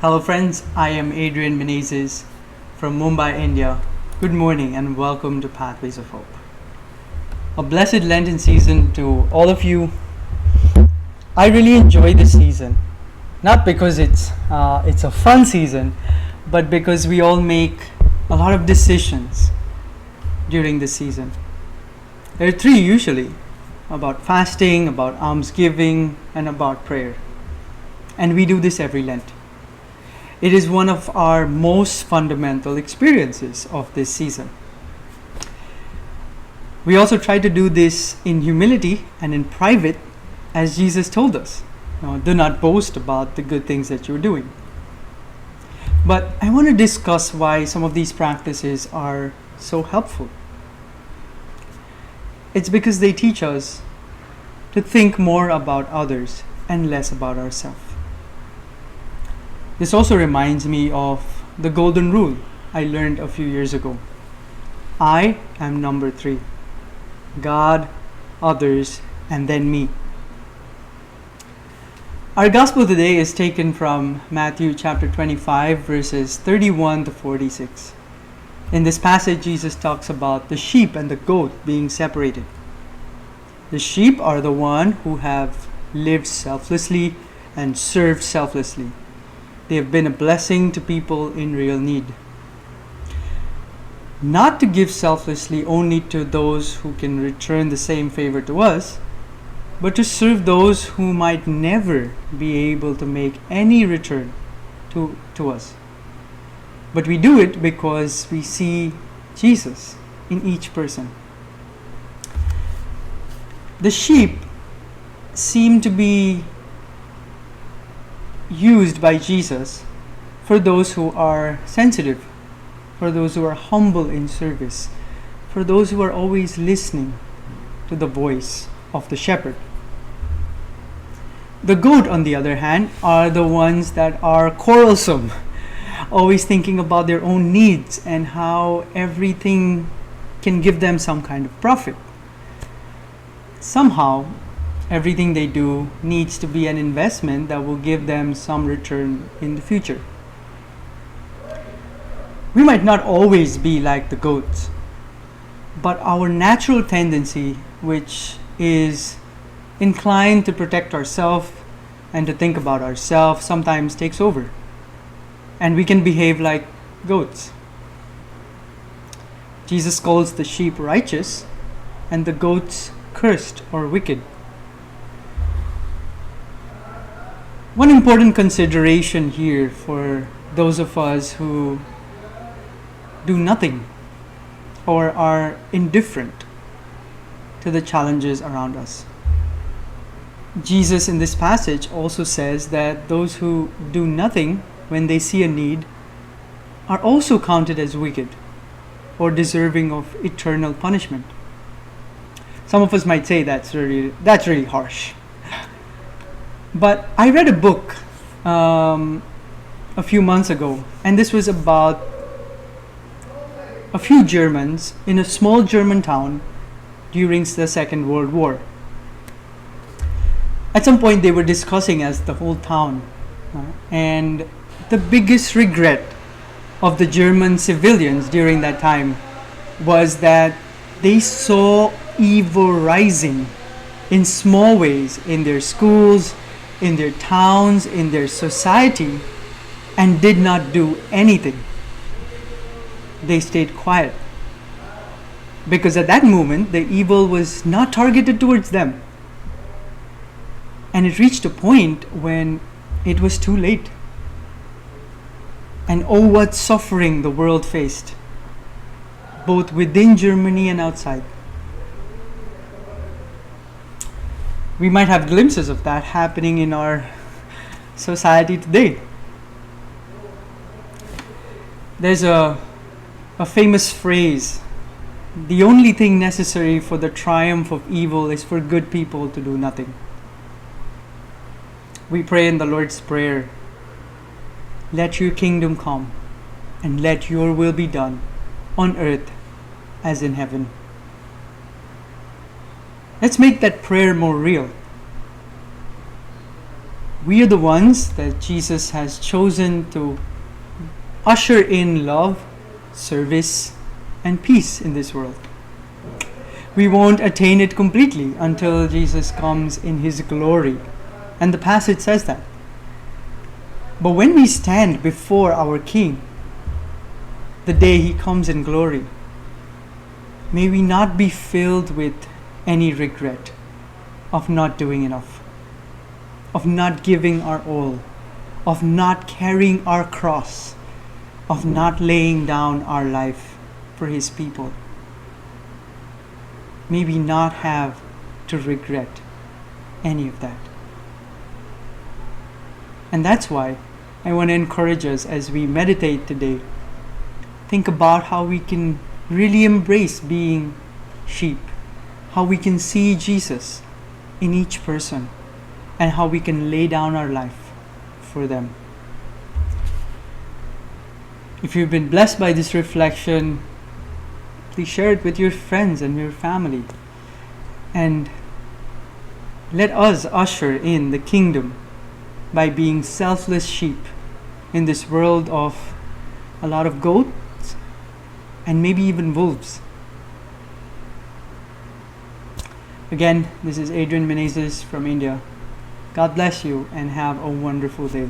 Hello friends, I am Adrian Menezes from Mumbai, India. Good morning and welcome to Pathways of Hope. A blessed Lenten season to all of you. I really enjoy this season, not because it's a fun season, but because we all make a lot of decisions during this season. There are three usually: about fasting, about almsgiving, and about prayer. And we do this every Lent. It is one of our most fundamental experiences of this season. We also try to do this in humility and in private, as Jesus told us. Do not boast about the good things that you're doing. But I want to discuss why some of these practices are so helpful. It's because they teach us to think more about others and less about ourselves. This also reminds me of the golden rule I learned a few years ago. I am number 3. God, others, and then me. Our gospel today is taken from Matthew chapter 25, verses 31 to 46. In this passage, Jesus talks about the sheep and the goat being separated. The sheep are the one who have lived selflessly and served selflessly. They have been a blessing to people in real need. Not to give selflessly only to those who can return the same favor to us, but to serve those who might never be able to make any return to us. But we do it because we see Jesus in each person. The sheep seem to be used by Jesus for those who are sensitive, for those who are humble in service, for those who are always listening to the voice of the shepherd. The goat, on the other hand, are the ones that are quarrelsome, always thinking about their own needs and how everything can give them some kind of profit. Somehow, everything they do needs to be an investment that will give them some return in the future. We might not always be like the goats, but our natural tendency, which is inclined to protect ourselves and to think about ourselves, sometimes takes over, and we can behave like goats. Jesus calls the sheep righteous and the goats cursed or wicked. One important consideration here for those of us who do nothing or are indifferent to the challenges around us. Jesus in this passage also says that those who do nothing when they see a need are also counted as wicked or deserving of eternal punishment. Some of us might say that's really harsh. But I read a book a few months ago, and this was about a few Germans in a small German town during the Second World War. At some point they were discussing as the whole town, and the biggest regret of the German civilians during that time was that they saw evil rising in small ways in their schools, in their towns, in their society, and did not do anything. They stayed quiet because at that moment the evil was not targeted towards them, and it reached a point when it was too late. And oh, what suffering the world faced, both within Germany and outside. We might have glimpses of that happening in our society today. There's a famous phrase: the only thing necessary for the triumph of evil is for good people to do nothing. We pray in the Lord's Prayer, let your kingdom come and let your will be done on earth as in heaven. Let's make that prayer more real. we are the ones that Jesus has chosen to usher in love, service, and peace in this world. We won't attain it completely until Jesus comes in His glory, and the passage says that. But when we stand before our King, the day He comes in glory, may we not be filled with any regret of not doing enough, of not giving our all, of not carrying our cross, of not laying down our life for His people. May we not have to regret any of that. And that's why I want to encourage us as we meditate today. Think about how we can really embrace being sheep, how we can see Jesus in each person, and how we can lay down our life for them. If you've been blessed by this reflection, please share it with your friends and your family. And let us usher in the kingdom by being selfless sheep in this world of a lot of goats and maybe even wolves. Again, this is Adrian Menezes from India. God bless you and have a wonderful day.